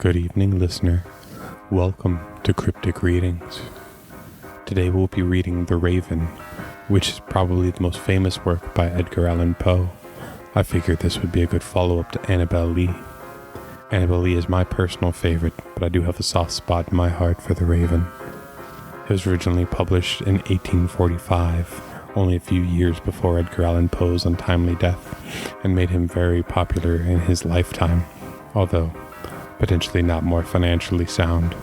Good evening, listener. Welcome to Cryptic Readings. Today we'll be reading The Raven, which is probably the most famous work by Edgar Allan Poe. I figured this would be a good follow-up to Annabel Lee. Annabel Lee is my personal favorite, but I do have a soft spot in my heart for The Raven. It was originally published in 1845, only a few years before Edgar Allan Poe's untimely death, and made him very popular in his lifetime, although potentially not more financially sound.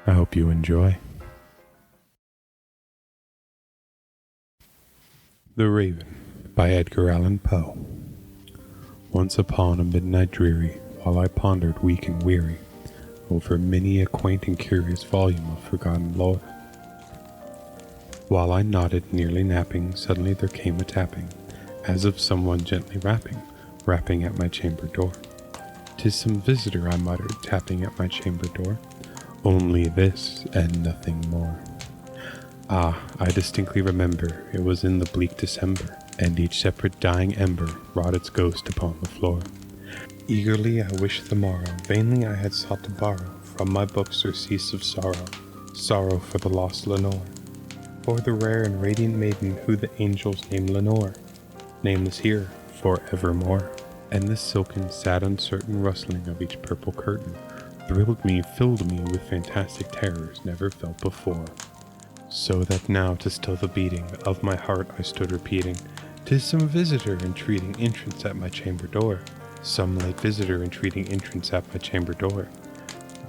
I hope you enjoy. The Raven by Edgar Allan Poe. Once upon a midnight dreary, while I pondered weak and weary over many a quaint and curious volume of forgotten lore, while I nodded, nearly napping, suddenly there came a tapping, as of someone gently rapping at my chamber door. "'Tis some visitor," I muttered, tapping at my chamber door. "Only this, and nothing more." Ah, I distinctly remember, it was in the bleak December, and each separate dying ember wrought its ghost upon the floor. Eagerly I wished the morrow, vainly I had sought to borrow from my books surcease of sorrow for the lost Lenore, for the rare and radiant maiden who the angels name Lenore, nameless here for evermore. And the silken, sad, uncertain rustling of each purple curtain thrilled me, filled me with fantastic terrors never felt before. So that now, to still the beating of my heart, I stood repeating, "'Tis some visitor entreating entrance at my chamber door. Some late visitor entreating entrance at my chamber door.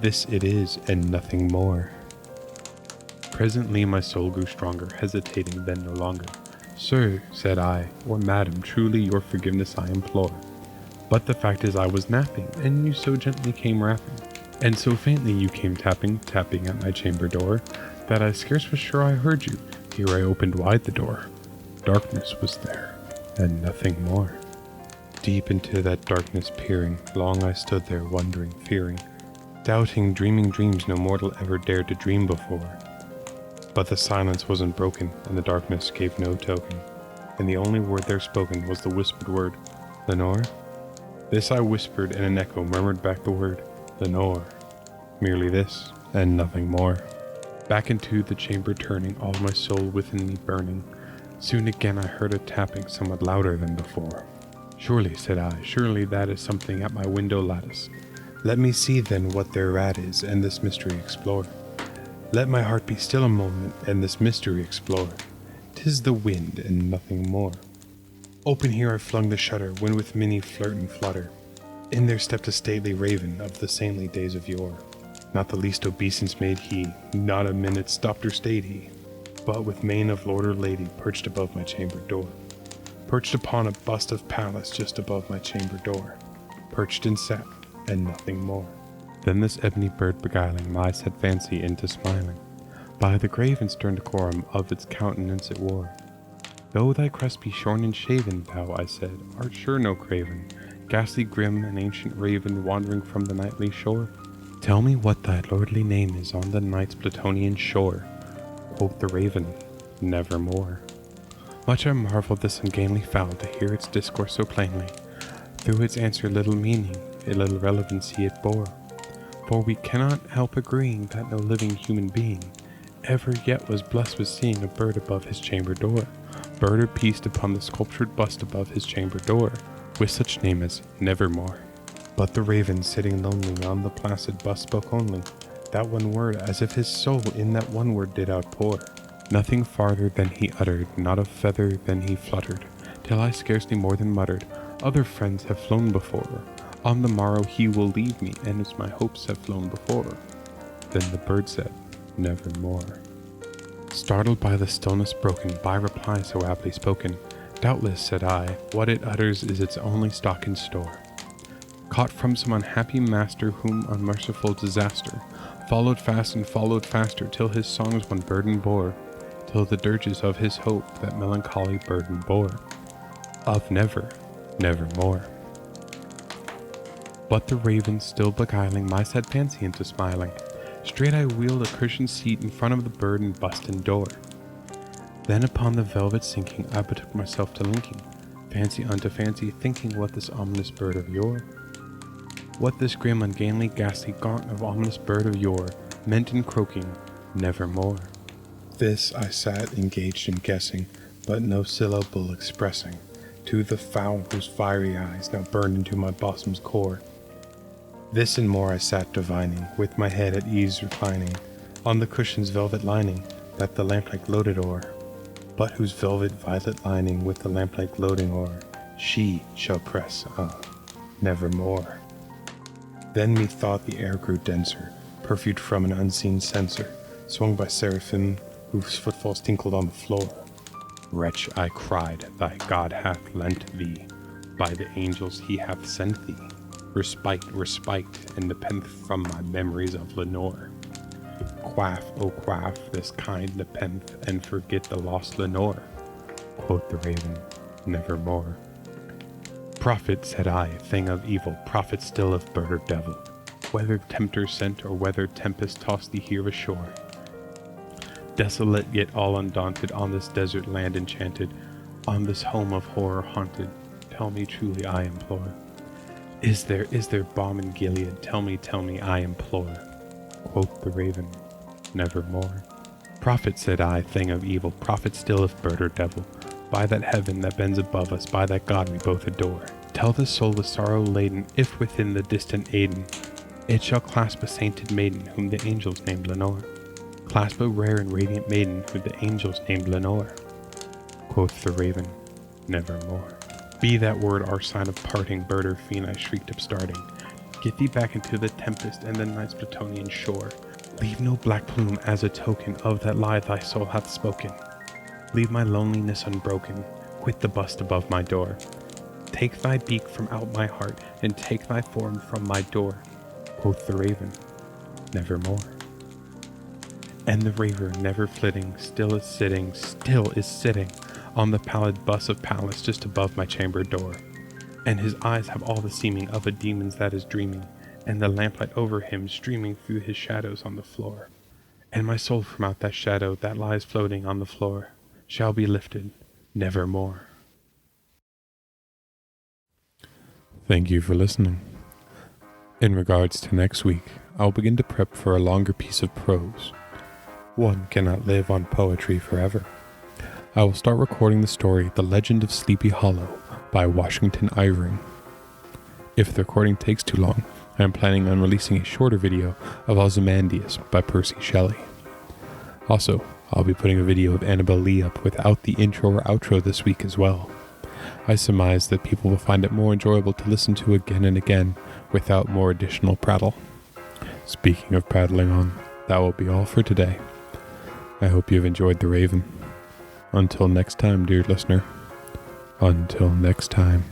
This it is, and nothing more." Presently my soul grew stronger, hesitating then no longer. "Sir," said I, "or madam, truly your forgiveness I implore. But the fact is I was napping, and you so gently came rapping, and so faintly you came tapping at my chamber door, that I scarce was sure I heard you. Here I opened wide the door. Darkness was there, and nothing more." Deep into that darkness peering, long I stood there wondering, fearing, doubting, dreaming dreams no mortal ever dared to dream before. But the silence wasn't broken, and the darkness gave no token, and the only word there spoken was the whispered word, "Lenore?" This I whispered, and an echo murmured back the word, "Lenore." Merely this, and nothing more. Back into the chamber turning, all my soul within me burning, soon again I heard a tapping somewhat louder than before. "Surely," said I, "surely that is something at my window lattice. Let me see then what thereat is, and this mystery explore. Let my heart be still a moment, and this mystery explore. 'Tis the wind, and nothing more." Open here I flung the shutter, when with many flirt and flutter, in there stepped a stately raven of the saintly days of yore. Not the least obeisance made he, not a minute stopped or stayed he, but with mane of lord or lady perched above my chamber door. Perched upon a bust of Pallas just above my chamber door. Perched and sat, and nothing more. Then this ebony bird beguiling my sad fancy into smiling, by the grave and stern decorum of its countenance it wore. "Though thy crest be shorn and shaven, thou," I said, "art sure no craven, ghastly grim, an ancient raven wandering from the nightly shore? Tell me what thy lordly name is on the night's Plutonian shore." Quoth the raven, "Nevermore." Much I marveled this ungainly fowl to hear its discourse so plainly. Through its answer little meaning, a little relevancy it bore. For we cannot help agreeing that no living human being ever yet was blessed with seeing a bird above his chamber door. Bird or beast upon the sculptured bust above his chamber door, with such name as Nevermore. But the raven sitting lonely on the placid bust spoke only that one word, as if his soul in that one word did outpour. Nothing farther than he uttered, not a feather than he fluttered, till I scarcely more than muttered, "Other friends have flown before. On the morrow he will leave me, and as my hopes have flown before." Then the bird said, "Nevermore." Startled by the stillness broken by reply so aptly spoken, "Doubtless," said I, "what it utters is its only stock in store, caught from some unhappy master whom unmerciful disaster followed fast and followed faster, till his songs one burden bore, till the dirges of his hope that melancholy burden bore, of nevermore." But the raven still beguiling my sad fancy into smiling, straight I wheeled a cushioned seat in front of the bird and bust and door. Then upon the velvet sinking, I betook myself to linking fancy unto fancy, thinking what this ominous bird of yore what this grim, ungainly, ghastly gaunt of ominous bird of yore meant in croaking, nevermore. This I sat engaged in guessing, but no syllable expressing, to the fowl whose fiery eyes now burned into my bosom's core. This and more I sat divining, with my head at ease reclining, on the cushion's velvet lining, that the lamplight gloated o'er, but whose velvet violet lining with the lamplight gloating o'er, she shall press, nevermore. Then methought the air grew denser, perfumed from an unseen censer, swung by seraphim whose footfalls tinkled on the floor. Wretch, I cried, thy God hath lent thee, by the angels he hath sent thee, respite, and nepenthe from my memories of Lenore. Quaff, O quaff, this kind nepenthe, and forget the lost Lenore. Quoth the raven, nevermore. Prophet, said I, thing of evil, prophet still of bird or devil, whether tempter sent or whether tempest tossed thee here ashore. Desolate yet all undaunted, on this desert land enchanted, on this home of horror haunted, tell me truly, I implore. Is there balm in Gilead? Tell me, I implore. Quoth the raven, nevermore. Prophet, said I, thing of evil, prophet still of bird or devil, by that heaven that bends above us, by that God we both adore, tell the soul with sorrow laden, if within the distant Aidenn, it shall clasp a sainted maiden, whom the angels named Lenore. Clasp a rare and radiant maiden, whom the angels named Lenore. Quoth the raven, nevermore. Be that word our sign of parting, bird or fiend, I shrieked upstarting. Get thee back into the tempest and the night's Plutonian shore. Leave no black plume as a token of that lie thy soul hath spoken. Leave my loneliness unbroken, quit the bust above my door. Take thy beak from out my heart, and take thy form from my door. Quoth the raven, nevermore. And the raver, never flitting, still is sitting, on the pallid bus of Pallas just above my chamber door. And his eyes have all the seeming of a demon's that is dreaming, and the lamplight over him streaming through his shadows on the floor. And my soul from out that shadow that lies floating on the floor shall be lifted nevermore. Thank you for listening. In regards to next week, I'll begin to prep for a longer piece of prose. One cannot live on poetry forever. I will start recording the story The Legend of Sleepy Hollow by Washington Irving. If the recording takes too long, I am planning on releasing a shorter video of Ozymandias by Percy Shelly. Also, I'll be putting a video of Annabelle Lee up without the intro or outro this week as well. I surmise that people will find it more enjoyable to listen to again and again without more additional prattle. Speaking of prattling on, that will be all for today. I hope you've enjoyed The Raven. Until next time, dear listener. Until next time.